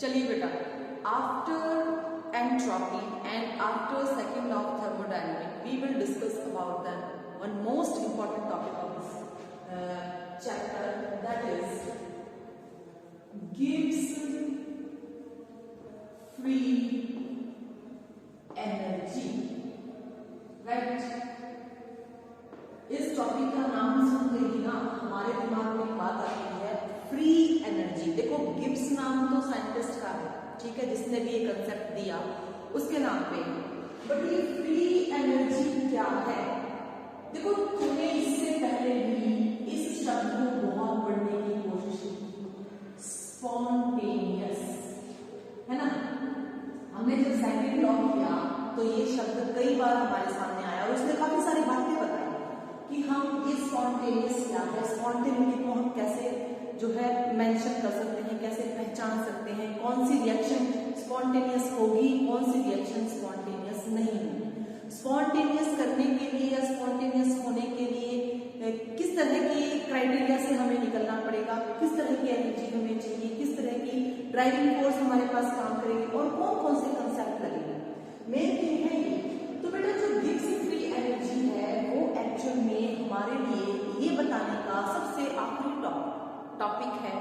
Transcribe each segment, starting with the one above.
चलिए बेटा, after entropy and after second law of thermodynamic we will discuss about the one most important topic of this chapter, that is Gibbs free energy. Right, इस topic का नाम सुनते ही ना हमारे दिमाग में एक बात आती है, फ्री एनर्जी। देखो, गिब्स नाम तो साइंटिस्ट का है, ठीक है, जिसने भी ये कंसेप्ट दिया उसके नाम पे, बट ये फ्री एनर्जी क्या है? देखो, तुम्हें इससे पहले भी इस शब्द को बहुत पढ़ने की कोशिश की, स्पॉन्टेनियस, है ना। हमने जब सेकंड लॉ किया तो ये शब्द कई बार हमारे सामने आया और उसने काफी सारी बातें बताई कि हम ये स्पॉन्टेनियस क्या है, स्पॉन्टेनिटी को हम कैसे जो है मेंशन कर सकते हैं, कैसे पहचान सकते हैं, कौन सी रिएक्शन स्पॉन्टेनियस होगी, कौन सी रिएक्शन स्पॉन्टेनियस नहीं होगी। स्पॉन्टेनियस करने के लिए या स्पॉन्टेनियस होने के लिए किस तरह की क्राइटेरिया से हमें निकलना पड़ेगा, किस तरह की एनर्जी हमें चाहिए, किस तरह की ड्राइविंग फोर्स हमारे पास काम करेगी और कौन कौन से कंसेप्ट लगेंगे, मेन थिंग है ये। तो बेटा, जो गिब्स फ्री एनर्जी है वो एक्चुअल में हमारे लिए ये बताने का सबसे आखिरी टॉपिक है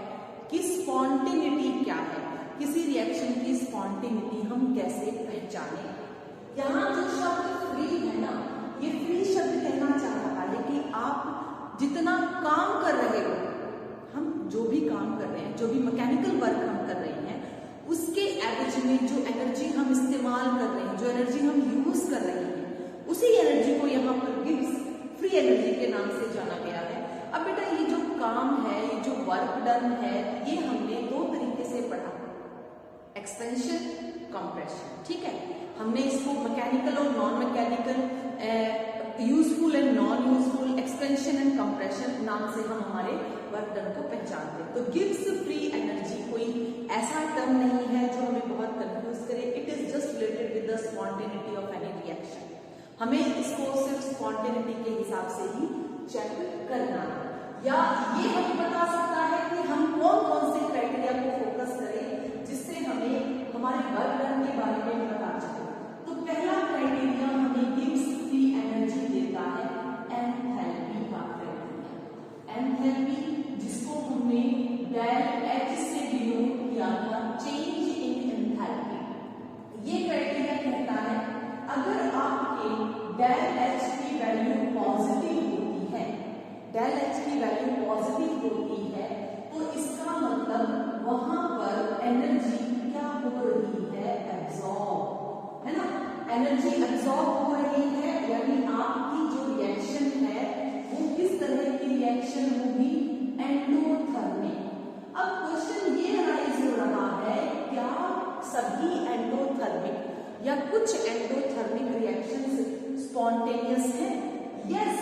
कि स्पॉन्टेनिटी क्या है, किसी रिएक्शन की स्पॉन्टेनिटी हम कैसे पहचाने। यहाँ जो शब्द फ्री है ना, ये फ्री शब्द कहना चाह रहा है कि आप जितना काम कर रहे हो, हम जो भी काम कर रहे हैं, जो भी मैकेनिकल वर्क हम कर रहे हैं, उसके एवरेज में जो एनर्जी हम इस्तेमाल कर रहे हैं, जो एनर्जी हम यूज कर रहे हैं, उसी एनर्जी को यहाँ पर गिब्स फ्री एनर्जी के नाम से जाना गया है। अब बेटा, ये जो काम है, ये जो वर्क डन है, ये हमने दो तरीके से पढ़ा, एक्सपेंशन, कंप्रेशन, ठीक है। हमने इसको मैकेनिकल और non mechanical, useful and non useful, expansion and compression नाम से हम हमारे वर्क डन को पहचानते हैं। तो गिब्स फ्री एनर्जी कोई ऐसा टर्म नहीं है जो हमें बहुत कंफ्यूज करे, it is just related with the spontaneity of any reaction. हमें इसको सिर्फ स्पॉन्टेनिटी के हिसाब से ही चेक करना है, या ये हमें बता सकता है कि हम कौन कौन से क्राइटेरिया को फोकस करें जिससे हमें हमारे वर्क डन के बारे में पता चले। तो पहला क्राइटेरिया हमें गिब्स फ्री एनर्जी देता है एंथैल्पी का क्राइटेरिया। एंथैल्पी, जिसको हमने डेल एच से डिनोट किया था, चेंज इन एंथैल्पी। ये क्राइटेरिया कहता है अगर आपके डेल एच की वैल्यू पॉजिटिव होती है, डेल एच की वैल्यू पॉजिटिव होती है, तो इसका मतलब वहां पर एनर्जी क्या हो रही है, एब्जॉर्ब, है ना। एनर्जी एब्जॉर्ब हो रही है, यानी आपकी जो रिएक्शन है वो किस तरह की रिएक्शन होगी, एंडोथर्मिक। अब क्वेश्चन ये राइज हो रहा है, क्या सभी एंडोथर्मिक या कुछ एंडोथर्मिक रिएक्शंस स्पॉन्टेनियस है? यस,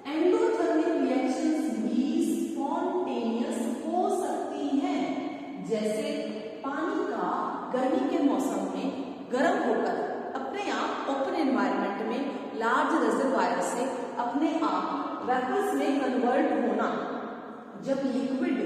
एंडोथर्मिक रिएक्शंस भी स्पॉन्टेनियस हो सकती हैं। जैसे पानी का गर्मी के मौसम में गर्म होकर अपने आप ओपन एनवायरनमेंट में लार्ज रिजर्वायर से अपने आप वेपर्स में कन्वर्ट होना। जब लिक्विड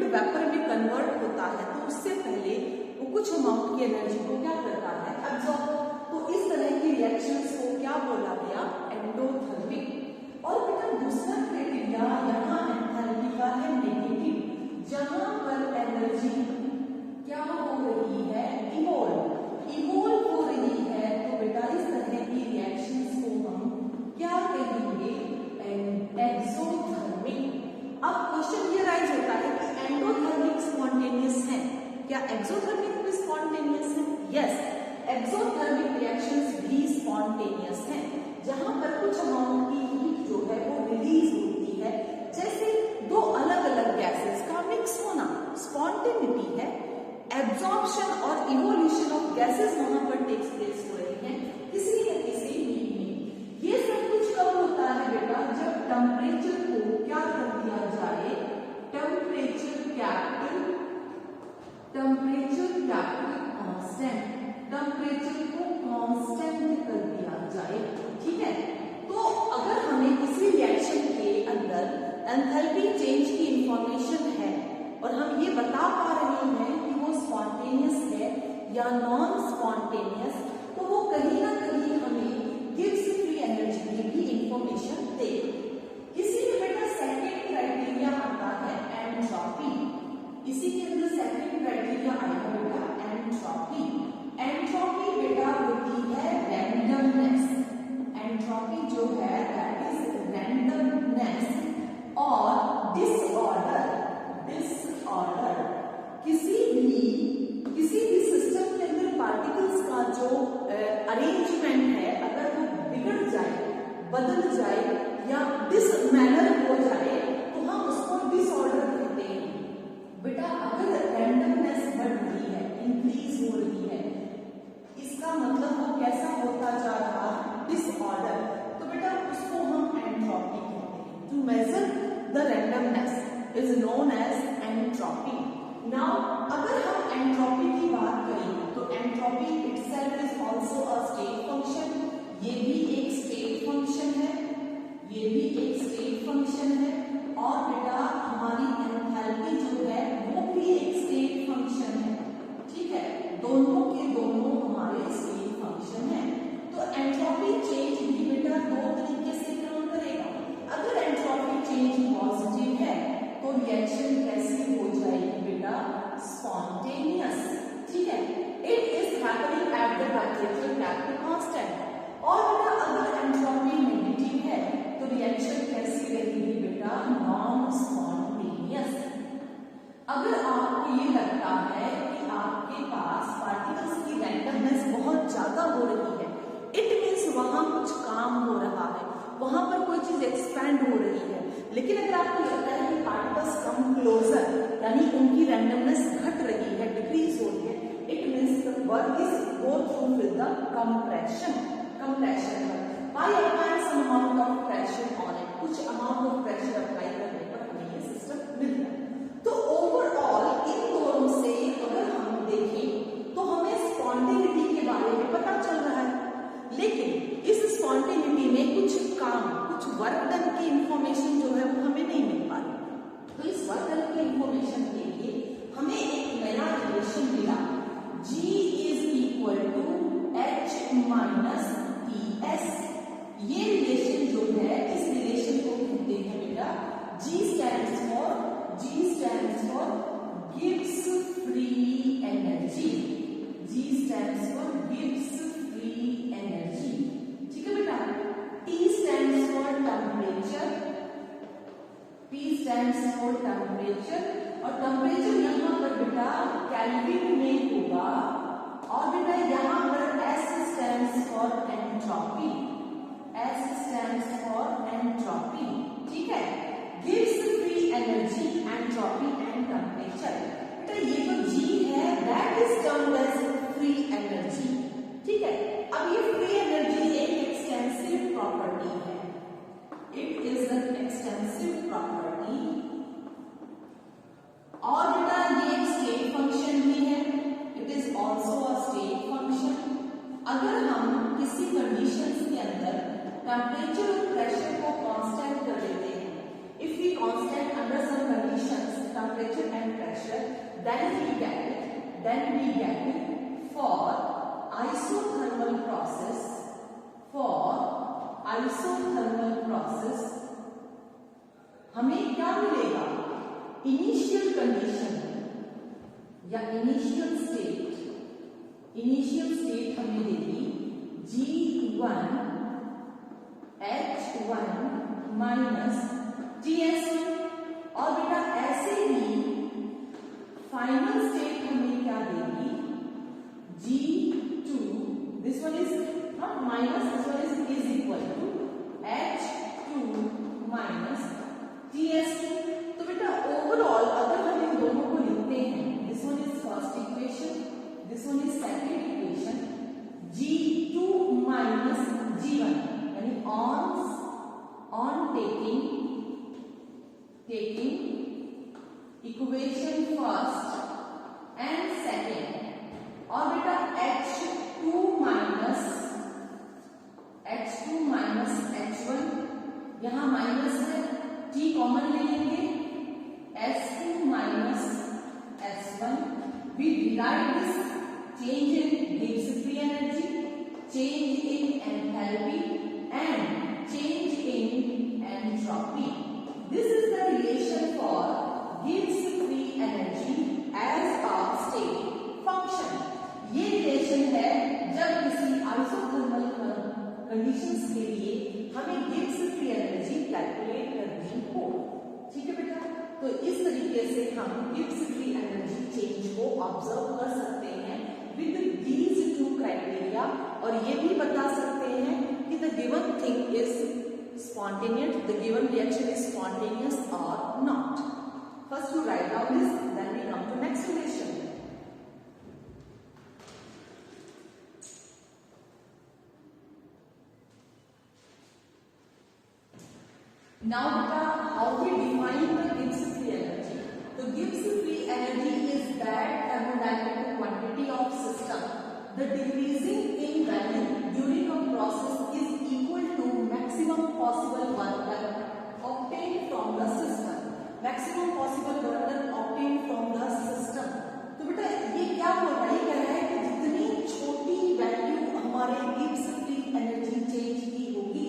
वेपर में कन्वर्ट होता है तो उससे पहले वो कुछ अमाउंट की एनर्जी को क्या करता है, एब्जॉर्ब। तो इस तरह की रिएक्शंस को क्या बोला गया, एंडोथर्मिक। और बेटा, दूसरा क्राइटेरिया यहाँ एंथैल्पी का है नेगेटिव, जहां पर एनर्जी क्या हो रही है, इवॉल्व हो रही है। तो बेटा, इस तरह की रिएक्शंस को हम क्या कहेंगे, एक्सोथर्मिक। अब क्वेश्चन ये राइज होता है कि एंडोथर्मिक स्पॉन्टेनियस है, क्या एक्सोथर्मिक भी स्पॉन्टेनियस है? यस, एक्सोथर्मिक रिएक्शंस भी स्पॉन्टेनियस हैं, जहां पर कुछ अमाउंट की हीट जो है वो रिलीज होती है। जैसे दो अलग अलग गैसेस का मिक्स होना स्पॉन्टेनिटी है, एब्जॉर्प्शन और इवोल्यूशन ऑफ गैसेस वहां पर टेक्स प्लेस हो रही है किसी न किसी मीन में। ये सब कुछ कब होता है बेटा, जब टेम्परेचर को क्या कर दिया जाए, टेम्परेचर कैपिटल कांस्टेंट कर दिया जाए, ठीक है। तो अगर हमें किसी रिएक्शन के अंदर एंथैल्पी चेंज की इंफॉर्मेशन है और हम ये बता पा रहे हैं कि वो स्पॉन्टेनियस, तो वो कहीं ना कहीं हमें गिव्स फ्री एनर्जी की भी इंफॉर्मेशन देगा। इसी में बेटा सेकंड क्राइटेरिया आता है एंट्रोपी। इसी के अंदर सेकंड क्राइटेरिया आएगा बेटा एंट्रोपी। एंट्रोपी बेटा होती है रैंडमनेस। एंट्रोपी जो है दैट इज रैंडमनेस और डिसऑर्डर। डिसऑर्डर किसी भी सिस्टम के अंदर पार्टिकल्स का जो अरेंजमेंट है, अगर वो बिगड़ जाए, बदल जाए या डिसमैनर हो जाए तो हम उसको डिसऑर्डर कहते हैं। बेटा अगर रैंडमनेस बढ़ रही है, इंक्रीज हो रही है, इसका मतलब वो कैसा होता जा रहा है, डिसऑर्डर, तो बेटा उसको हम एंट्रोपी कहते हैं। To measure the randomness is known as entropy. Now अगर हम एंट्रोपी की बात करें तो entropy itself is also a state function. ये भी एक स्टेट फंक्शन है, ये भी एक स्टेट फंक्शन है। और बेटा हमारी एंथैल्पी जो है वो भी एक स्टेट फंक्शन है। ठीक है, दोनों के दोनों हमारे स्टेट फंक्शन है। तो एंट्रोपी चेंज भी बेटा दो तरीके से काम करेगा। अगर एंट्रोपी चेंज पॉजिटिव है तो रिएक्शन कैसी हो जाएगी बेटा, स्पॉन्टेनियस। ठीक है, it is happening at the temperature kept constant. और बेटा अगर एंट्रोपी नेगेटिव है तो रिएक्शन कैसी रहेगी बेटा, नॉन स्पॉन्टेनियस। अगर आपको ये लगता है कि आपके पास पार्टिकल्स की रैंडमनेस बहुत ज्यादा हो रही है, इट मीन्स वहां कुछ काम हो रहा है, वहां पर कोई चीज एक्सपैंड हो रही है। लेकिन अगर आपको लगता है कि पार्टिकल्स कम क्लोजर, यानी उनकी रैंडमनेस घट रही है, डिक्रीज हो रही है, it means the work is go through with the compression. Compression by applying some amount of pressure on it, कुछ अमाउंट ऑफ प्रेशर अप्लाई करने पर हमें ये सिस्टम मिलता है। तो ओवरऑल इन दोनों से अगर हम देखें तो हमें स्पॉन्टेनिटी के बारे में पता चल रहा है, लेकिन इस स्पॉन्टेनिटी में कुछ काम, कुछ वर्क डन की इंफॉर्मेशन जो है वो हमें नहीं मिल पा रही। तो इस वर्क डन की इंफॉर्मेशन के लिए हमें एक नया रिलेशन मिला, G is equal to H minus Ts। ये रिलेशन जो है, इस रिलेशन को कहते हैं बेटा G stands for gives free energy। G stands for gives free energy। ठीक है बेटा। T stands for temperature। P stands for temperature और टेम्परेचर यहाँ पर बेटा केल्विन में होगा। और बेटा यहाँ पर S stands for entropy। S stands for entropy। ठीक है, gives free energy, entropy and temperature। बेटा ये जो G है that is termed as free energy। ठीक है, अब ये free energy एक extensive property है। It is an extensive property और बेटा ये एक state function भी है। It is also a state function। अगर हम किसी कंडीशंस के अंदर टेम्परेचर और प्रेशर को कांस्टेंट कर देते हैं, if we constant under some conditions temperature and pressure, then we get it for isothermal process हमें क्या मिलेगा, इनिशियल कंडीशन या इनिशियल स्टेट हमें देगी G1 H1 माइनस Ts1। और बेटा ऐसे ही फाइनल स्टेट हमें क्या देगी, G2, this one is not minus, this one is equal to H2 minus Ts2। तो बेटा ओवरऑल अगर हम इन दोनों को लिखते हैं, this one is first equation, this one is second equation, G2 minus G1 यानी on taking equation first and second और बेटा H2 माइनस H1, यहां माइनस है, T कॉमन ले लेंगे, S2 minus S1, we derive this change in gives free energy, change in enthalpy, and change in entropy. This is the relation for Gibbs free energy as a state function. ये relation है जब किसी isothermal conditions के लिए हमें Gibbs free energy calculate करनी हो। ठीक है बेटा, तो इस तरीके से हम गिब्स फ्री एनर्जी चेंज को ऑब्जर्व कर सकते हैं विद दीज टू क्राइटेरिया, और ये भी बता सकते हैं कि the given thing is spontaneous, the given reaction is spontaneous or not. First you write down this, then we come to next relation. Now beta, how we define the Gibbs free energy? So Gibbs free energy is that thermodynamic quantity of system. The decreasing in value during a process is equal to maximum possible work done obtained from the system. Maximum possible work done obtained from the system. तो बेटा ये क्या बोल रहा है? ये कह रहा है कि जितनी छोटी वैल्यू हमारे गिब्स फ्री एनर्जी चेंज की होगी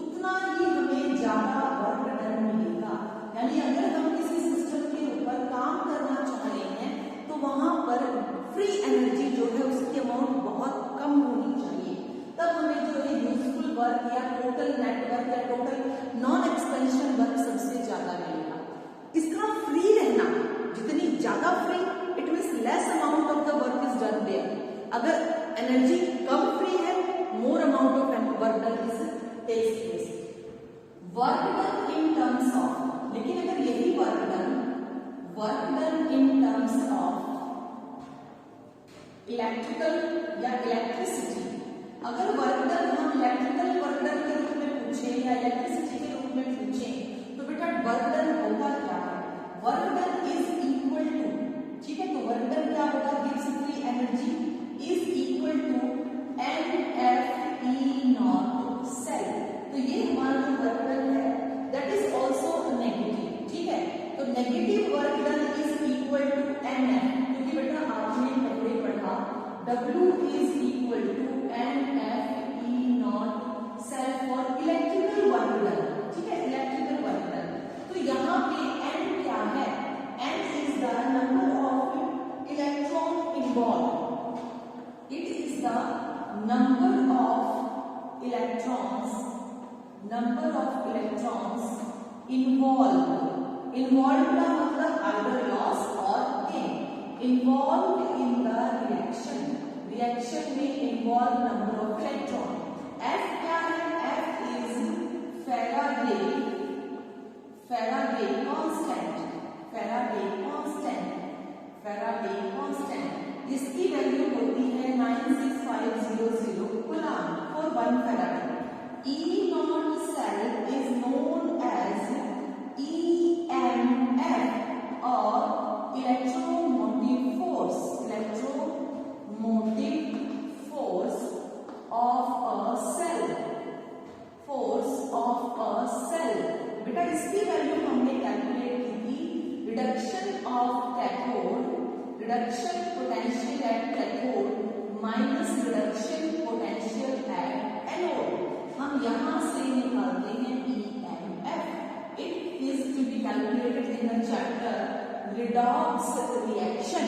उतना ही हमें ज्यादा वर्क डन मिलेगा। यानी अगर हम किसी सिस्टम के ऊपर काम करना चाह रहे हैं तो वहां पर फ्री एनर्जी जो है उसकी अमाउंट बहुत कम होनी चाहिए, तब हमें जो है यूजफुल वर्क या टोटल नेटवर्क या टोटल नॉन एक्सपेंशन वर्क सबसे ज्यादा मिलेगा। इसका फ्री रहना, जितनी ज्यादा free it means less amount of the work is done there. अगर एनर्जी कम फ्री है more amount of work done is takes place. Work done in terms of, लेकिन अगर यही work done in terms of electrical या electricity, अगर work done हम electrical work done के रूप में पूछें या इलेक्ट्रिसिटी के रूप में पूछें तो बेटा वर्क डन होगा क्या है? Work done is equal to, ठीक है, तो वर्क डन क्या होगा? Gibbs free energy is equal to NFE0 cell. तो ये हमारा जो वर्क डन है दैट इज ऑल्सो नेगेटिव। ठीक है, तो negative work done is equal to NF, क्योंकि बेटा आपने पहले पढ़ा W is equal to NFE0 cell for electrical work done. ठीक है, इलेक्ट्रिकल वर्क डन। तो यहाँ पे N क्या है? N is the number of electron involved. It is the number of electrons involved. Involved का मतलब either loss or gain. Involved in the reaction. Reaction में involved number of electron. F क्या है? F is Faraday constant. इसकी value होती है 96500 coulomb for 1 Faraday. E0 cell is known as EMF or electromotive force of a cell. बेटा इसकी value हमने calculate की थी, reduction potential at cathode minus reduction potential at anode. हम यहां से निकालते हैं EMF। It is to be calculated in the chapter redox reaction.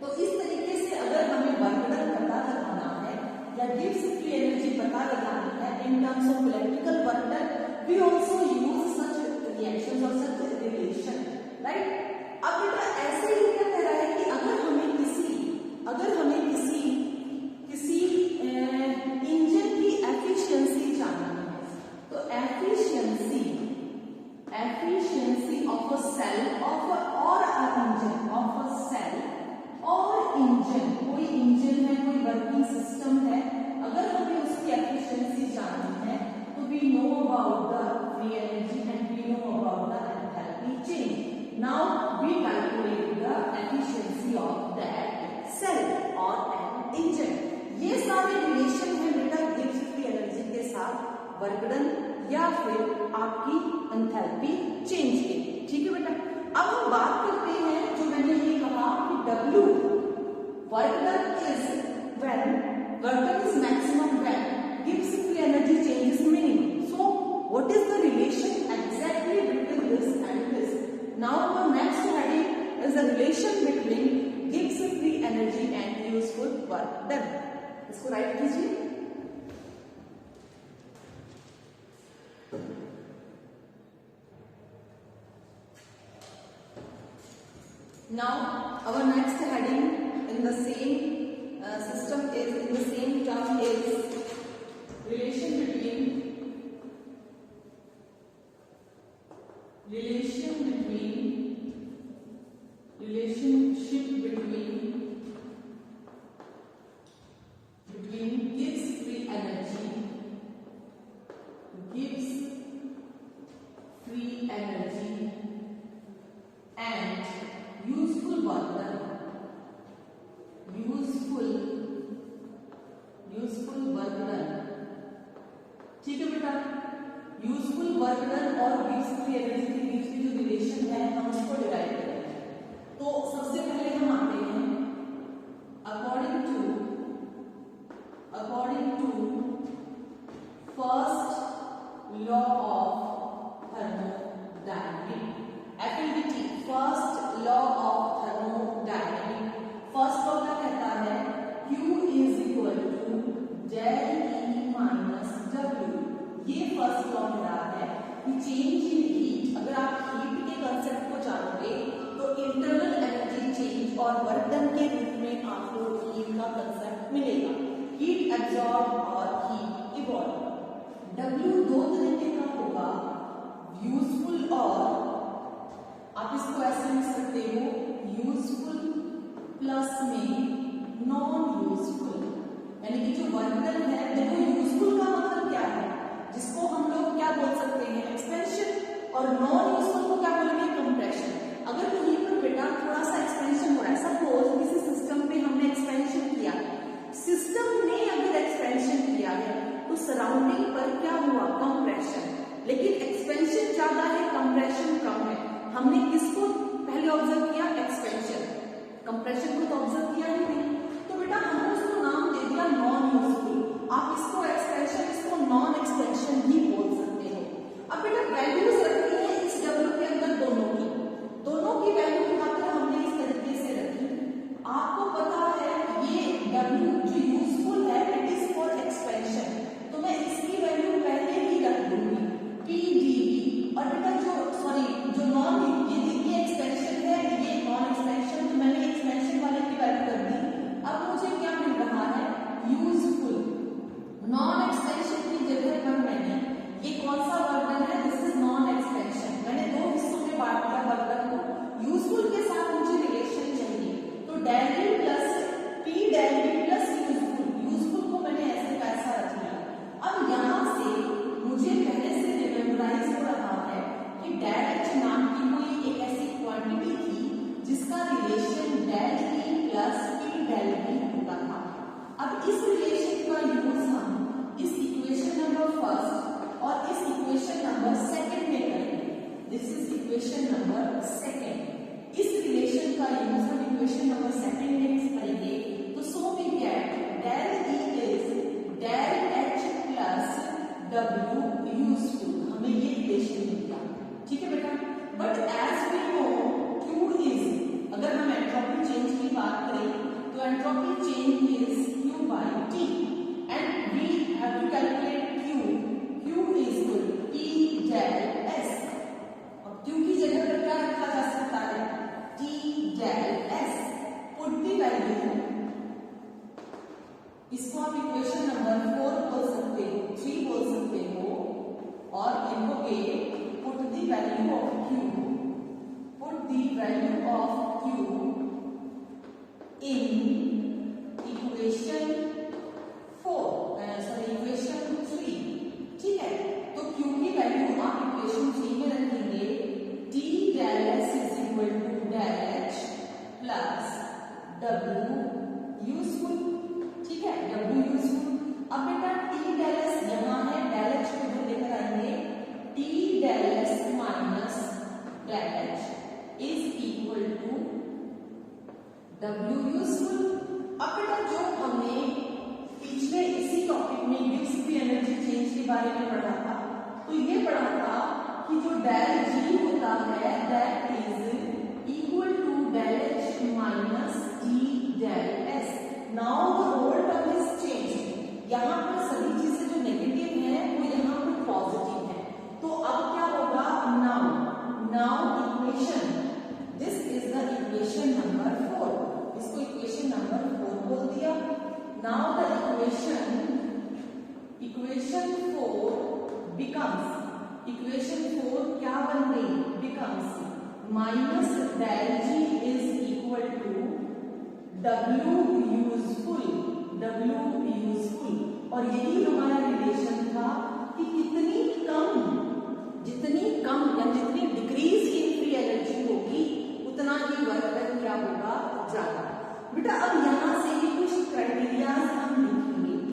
तो इस तरीके से अगर हमें वर्क डन पता लगाना है या गिब्स फ्री एनर्जी पता लगानी है in terms of electrical work done, we also use such reactions और सच रिलेशन, राइट। अब बेटा ऐसे ही क्या कह रहा है कि अगर हमें किसी इंजन की एफिशिएंसी जाननी है तो एफिशिएंसी ऑफ अ सेल कोई इंजन है, कोई वर्किंग सिस्टम है, अगर हमें उसकी एफिशिएंसी जाननी है तो we know about the free energy and we know about the enthalpy change. Now we calculate the efficiency of that cell or an engine. ये सारे रिलेशन है बेटा गिब्स फ्री एनर्जी के साथ वर्क डन या फिर आपकी एंथैल्पी चेंज के। ठीक है बेटा, अब हम बात करते हैं जो मैंने ये कहा कि W work done is when energy and useful work done. इसको राइट कीजिए। Now our next heading in the same system is in the same term is relationship between gives free energy and useful work done। ठीक है बेटा, useful work done और gives free energy के बीच में जो relation है हम उसको डिराइव करेंगे। तो सबसे पहले हम आते हैं according to first law of thermodynamics, FLDT, first law of thermodynamics. First law क्या कहता है? Q is equal to del E minus W। ये फर्स्ट लॉ कह रहा है कि चेंज इन हीट, अगर आप हीट के कंसेप्ट को जानोगे तो इंटरनल एनर्जी चेंज और वर्क डन के रूप में आपको हीट का कंसेप्ट मिलेगा, हीट एब्जॉर्ब और हीट इवॉल्व। W दो तरीके का होगा, यूजफुल और आप इसको ऐसे लिख सकते हो यूजफुल प्लस में नॉन यूजफुल, यानी कि जो वर्क डन है, देखो यूजफुल का मतलब क्या है, जिसको हम लोग क्या बोल सकते हैं एक्सपेंशन, और नॉन यूजफुल को क्या बोलेंगे कंप्रेशन। अगर कहीं पर बेटा थोड़ा सा एक्सपेंशन हो रहा है, सपोज किसी सिस्टम में हमने एक्सपेंशन किया, सिस्टम ने अगर एक्सपेंशन किया है तो सराउंडिंग पर क्या हुआ कंप्रेशन, लेकिन एक्सपेंशन ज्यादा है कंप्रेशन कम है। हमने किसको पहले ऑब्जर्व किया? एक्सपेंशन। कंप्रेशन को तो ऑब्जर्व किया ही नहीं, तो बेटा हमने उसको नाम दे दिया नॉन यूजफुल। आप इसको एक्सपेंशन, इसको नॉन एक्सपेंशन भी बोल सकते हो। अब बेटा वैल्यूज रखनी है इस W के अंदर दोनों की वैल्यू उठाकर हमने इस तरीके से रखी। आपको पता है ये W जो यूजफुल है इट इज फॉर एक्सपेंशन, तो मैं इसकी वैल्यू पहले ही रख दूंगी PdV। और बेटा जो नॉन ये एक्सपेंशन है, ये नॉन एक्सपेंशन, तो मैंने एक्सपेंशन वाले की वैल्यू कर दी। अब मुझे क्या मिल रहा है? यूजफुल। नॉन एक्सपेंशन की जगह पर मैंने ये कौन सा वर्क डन है? This is non expansion. मैंने दो हिस्सों में बांट दिया वर्क डन को। यूजफुल के साथ मुझे रिलेशन चाहिए, तो del V plus P del V plus useful को मैंने ऐसे कैसा रख लिया। अब यहाँ से मुझे पहले से रिमेम्बराइज हो रहा है कि डेल H नाम की कोई एक ऐसी क्वांटिटी थी जिसका relation del E plus P del V होता था। अब इस रिलेशन का यूज हम इस इक्वेशन नंबर फर्स्ट और इस इक्वेशन नंबर सेकंड में करेंगे। This is equation number second. इस रिलेशन का यूज हम इक्वेशन नंबर सेकंड में करेंगे, तो so we get del E is del H plus W useful. हमें ये रिलेशन मिल गया, ठीक है बेटा। But as we know Q is, अगर हम एंट्रोपी चेंज की बात करें तो entropy change is Q by T and we have to calculate Q is equal to T del S। अब Q की जगह पर क्या रखा जा सकता है? T del S। Put the value, इसको आप इक्वेशन नंबर 4 बोल सकते हो, 3 बोल सकते हो, और लिखोगे put the value of Q, put the value of Q in equation 3, ठीक है। तो Q की वैल्यू आप इक्वेशन 3 में रखेंगे, T del S is equal to del H plus W useful, ठीक है, W यूजफुल। अब बेटा T del S यहाँ है, del H को इधर लेकर आएंगे, T del S minus del H is equal to W useful. अब बेटा जो हमने पिछले इसी टॉपिक में गिव्स फ्री एनर्जी चेंज के बारे में पढ़ा था, तो ये पढ़ा था कि जो डेल G होता है that is equal to del H minus T del equation 4 becomes, equation 4 क्या बन गई, becomes minus del G is equal to W useful, W useful. और यही हमारा रिलेशन था कि जितनी कम या जितनी डिक्रीज इन फ्री एनर्जी होगी उतना ही वर्क डन क्या होगा, ज्यादा। बेटा अब यहां से भी कुछ